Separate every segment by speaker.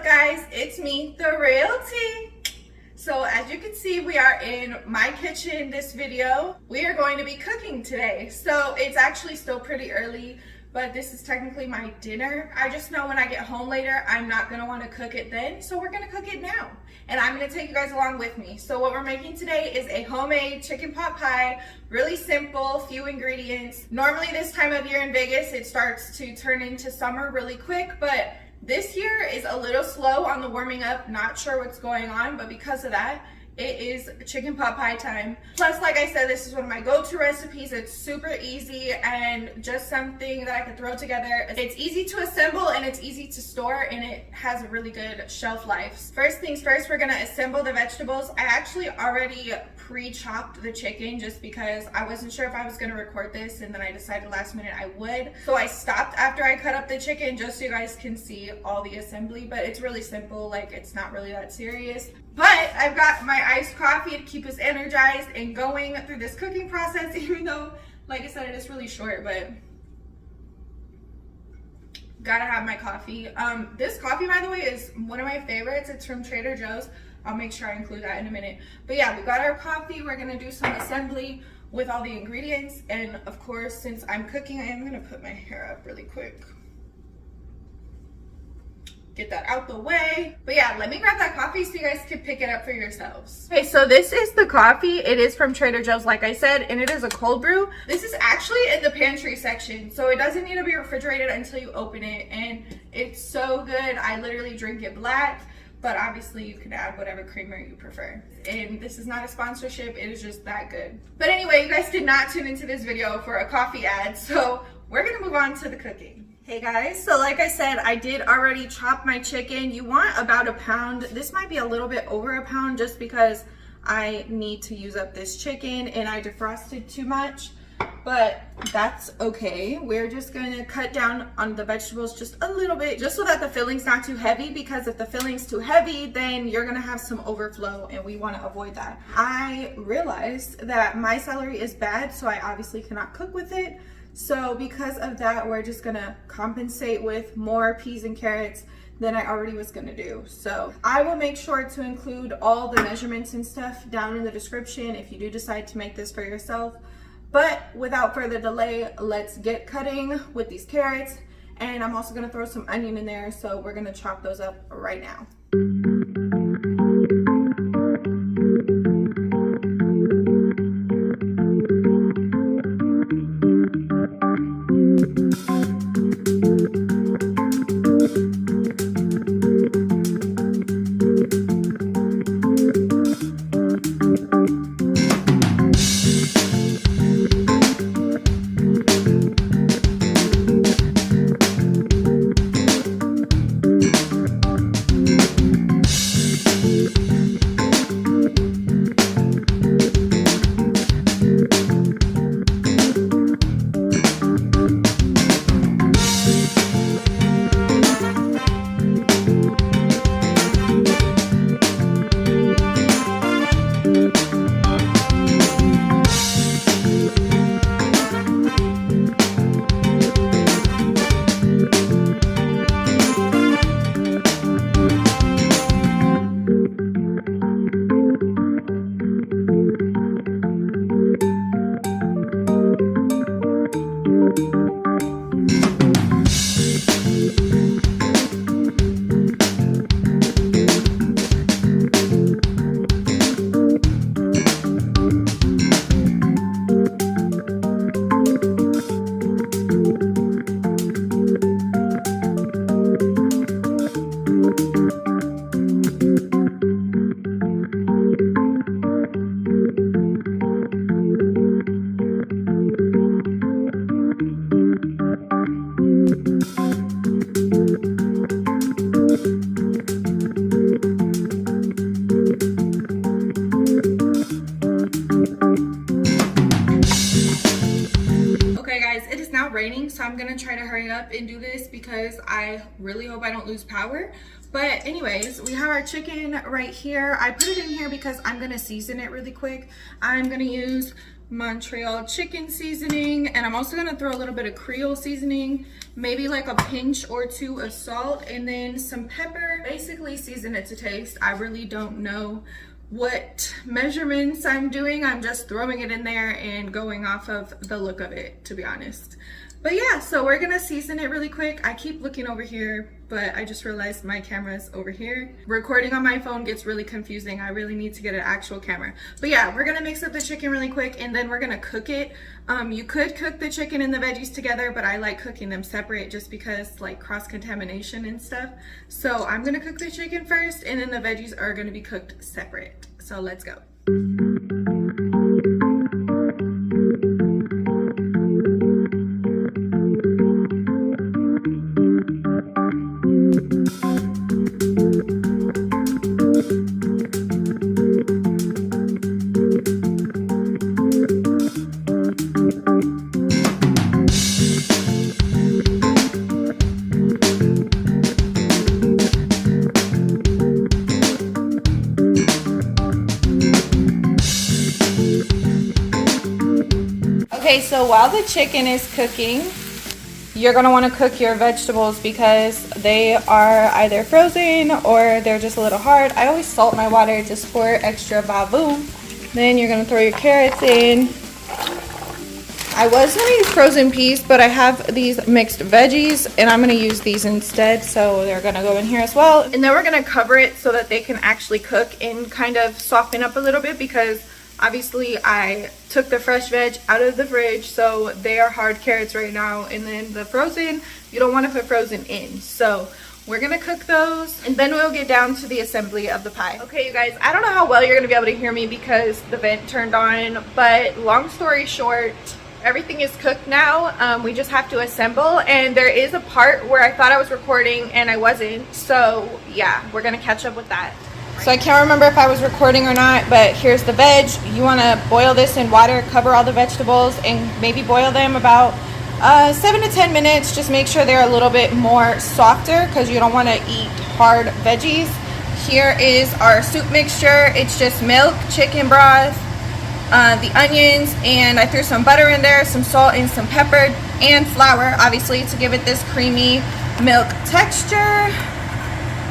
Speaker 1: up guys, it's me, the Real Tea. So as you can see, we are in my kitchen this video. We are going to be cooking today. So it's actually still pretty early, but this is technically my dinner. I just know when I get home later, I'm not gonna wanna cook it then, so we're gonna cook it now. And I'm gonna take you guys along with me. So what we're making today is a homemade chicken pot pie. Really simple, few ingredients. Normally this time of year in Vegas, it starts to turn into summer really quick, but this year is a little slow on the warming up. Not sure what's going on, but because of that, it is chicken pot pie time. Plus, like I said, this is one of my go-to recipes. It's super easy and just something that I could throw together. It's easy to assemble and it's easy to store, and it has a really good shelf life. First things first, we're gonna assemble the vegetables. I actually already pre-chopped the chicken just because I wasn't sure if I was gonna record this, and then I decided last minute I would. So I stopped after I cut up the chicken just so you guys can see all the assembly, but it's really simple. Like, it's not really that serious. But I've got my iced coffee to keep us energized and going through this cooking process, even though, like I said, it is really short, but gotta have my coffee. This coffee, by the way, is one of my favorites. It's from Trader Joe's. I'll make sure I include that in a minute. But yeah, we got our coffee. We're gonna do some assembly with all the ingredients. And of course, since I'm cooking, I am gonna put my hair up really quick. Get that out the way. But yeah, let me grab that coffee so you guys can pick it up for yourselves. Okay, so this is the coffee. It is from Trader Joe's, like I said, and it is a cold brew. This is actually in the pantry section, so it doesn't need to be refrigerated until you open it, and it's so good. I literally drink it black, but obviously you can add whatever creamer you prefer. And this is not a sponsorship, it is just that good. But anyway, you guys did not tune into this video for a coffee ad, so we're gonna move on to the cooking. Hey guys, so like I said, I did already chop my chicken. You want about a pound. This might be a little bit over a pound just because I need to use up this chicken and I defrosted too much, but that's okay. We're just gonna cut down on the vegetables just a little bit, just so that the filling's not too heavy, because if the filling's too heavy, then you're gonna have some overflow and we wanna avoid that. I realized that my celery is bad, so I obviously cannot cook with it. So because of that, we're just gonna compensate with more peas and carrots than I already was gonna do. So I will make sure to include all the measurements and stuff down in the description if you do decide to make this for yourself. But without further delay, let's get cutting with these carrots. And I'm also gonna throw some onion in there, so we're gonna chop those up right now. gonna try to hurry up and do this because I really hope I don't lose power. But anyways, we have our chicken right here. I put it in here because I'm gonna season it really quick. I'm gonna use Montreal Chicken seasoning, and I'm also gonna throw a little bit of Creole seasoning, maybe like a pinch or two of salt, and then some pepper. Basically season it to taste. I really don't know what measurements I'm doing. I'm just throwing it in there and going off of the look of it, to be honest. But yeah, so we're gonna season it really quick. I keep looking over here, but I just realized my camera's over here. Recording on my phone gets really confusing. I really need to get an actual camera. But yeah, we're gonna mix up the chicken really quick and then we're gonna cook it. You could cook the chicken and the veggies together, but I like cooking them separate just because like cross-contamination and stuff. So I'm gonna cook the chicken first and then the veggies are gonna be cooked separate. So let's go. Okay, so while the chicken is cooking, you're gonna wanna cook your vegetables because they are either frozen or they're just a little hard. I always salt my water just for extra ba-boom. Then you're gonna throw your carrots in. I was gonna use frozen peas, but I have these mixed veggies and I'm gonna use these instead, so they're gonna go in here as well. And then we're gonna cover it so that they can actually cook and kind of soften up a little bit because obviously I took the fresh veg out of the fridge, so they are hard carrots right now. And then the frozen, you don't want to put frozen in. So we're gonna cook those and then we'll get down to the assembly of the pie. Okay, you guys, I don't know how well you're gonna be able to hear me because the vent turned on, but long story short, everything is cooked now. We just have to assemble, and there is a part where I thought I was recording and I wasn't. So yeah, we're gonna catch up with that. So I can't remember if I was recording or not, but here's the veg. You want to boil this in water, cover all the vegetables, and maybe boil them about 7 to 10 minutes. Just make sure they're a little bit more softer because you don't want to eat hard veggies. Here is our soup mixture. It's just milk, chicken broth, the onions, and I threw some butter in there, some salt and some pepper, and flour, obviously, to give it this creamy milk texture.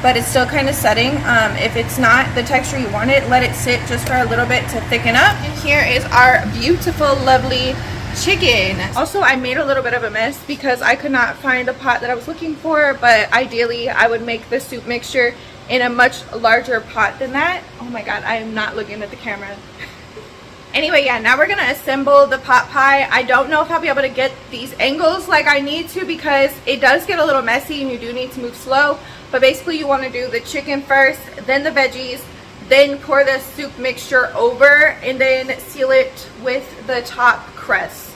Speaker 1: But it's still kind of setting. If it's not the texture you want it, let it sit just for a little bit to thicken up. And here is our beautiful, lovely chicken. Also, I made a little bit of a mess because I could not find the pot that I was looking for, but ideally I would make the soup mixture in a much larger pot than that. Oh my god, I am not looking at the camera. Anyway, yeah, now we're gonna assemble the pot pie. I don't know if I'll be able to get these angles like I need to because it does get a little messy and you do need to move slow. But basically you want to do the chicken first, then the veggies, then pour the soup mixture over, and then seal it with the top crust.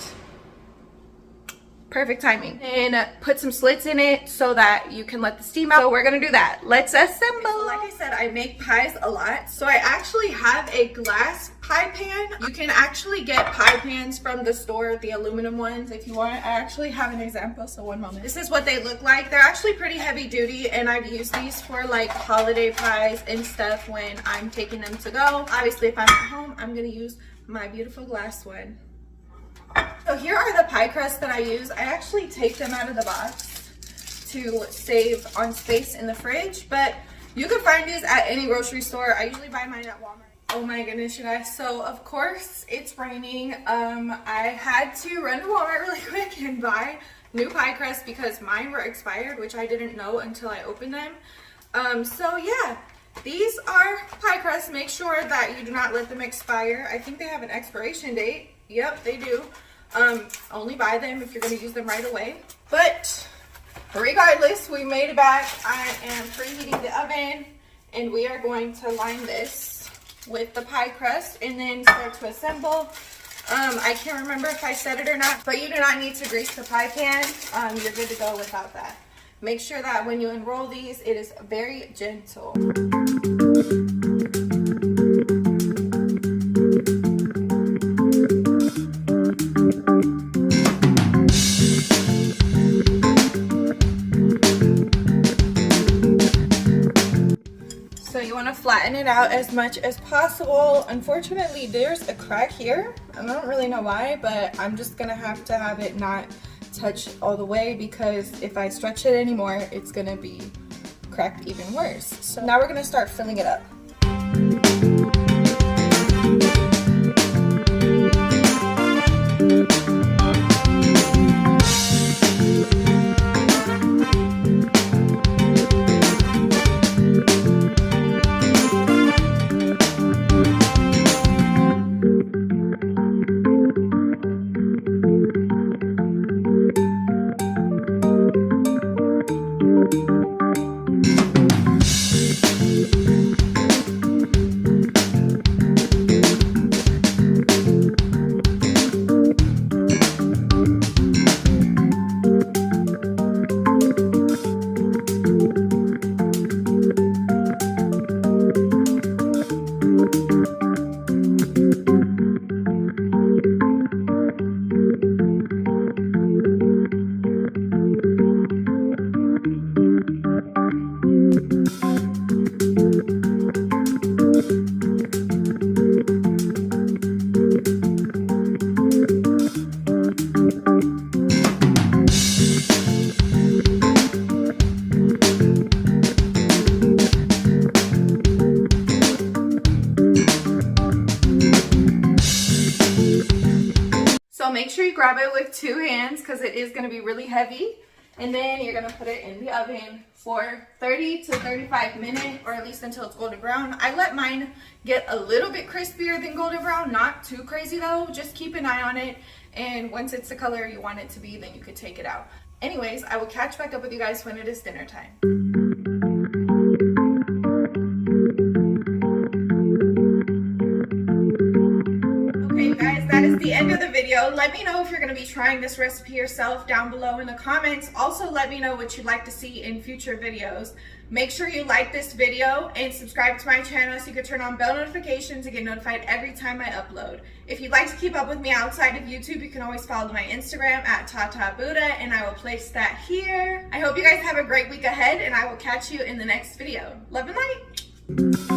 Speaker 1: Perfect timing. And put some slits in it so that you can let the steam out. So we're gonna do that. Let's assemble. So like I said, I make pies a lot. So I actually have a glass pie pan. You can actually get pie pans from the store, the aluminum ones, if you want. I actually have an example, so one moment. This is what they look like. They're actually pretty heavy duty, and I've used these for like holiday pies and stuff when I'm taking them to go. Obviously, if I'm at home, I'm gonna use my beautiful glass one. So here are the pie crusts that I use. I actually take them out of the box to save on space in the fridge, but you can find these at any grocery store. I usually buy mine at Walmart. Oh my goodness, you guys. So of course it's raining. I had to run to Walmart really quick and buy new pie crusts because mine were expired, which I didn't know until I opened them. So yeah, these are pie crusts. Make sure that you do not let them expire. I think they have an expiration date. Yep, they do. Only buy them if you're going to use them right away. But regardless, we made it back. I am preheating the oven and we are going to line this with the pie crust and then start to assemble. I can't remember if I said it or not, but you do not need to grease the pie pan. You're good to go without that. Make sure that when you unroll these, it is very gentle. you want to flatten it out as much as possible. Unfortunately, there's a crack here. I don't really know why, but I'm just gonna have to have it not touch all the way, because if I stretch it anymore, it's gonna be cracked even worse. So now we're gonna start filling it up. So make sure you grab it with 2 hands because it is going to be really heavy. And then you're going to put it in the oven for 30 to 35 minutes, or at least until it's golden brown. I let mine get a little bit crispier than golden brown, not too crazy though. Just keep an eye on it. And once it's the color you want it to be, then you could take it out. Anyways, I will catch back up with you guys when it is dinner time. That is the end of the video. Let me know if you're going to be trying this recipe yourself down below in the comments. Also, let me know what you'd like to see in future videos. Make sure you like this video and subscribe to my channel so you can turn on bell notifications to get notified every time I upload. If you'd like to keep up with me outside of YouTube, you can always follow my Instagram at TataBuddha, and I will place that here. I hope you guys have a great week ahead, and I will catch you in the next video. Love and light!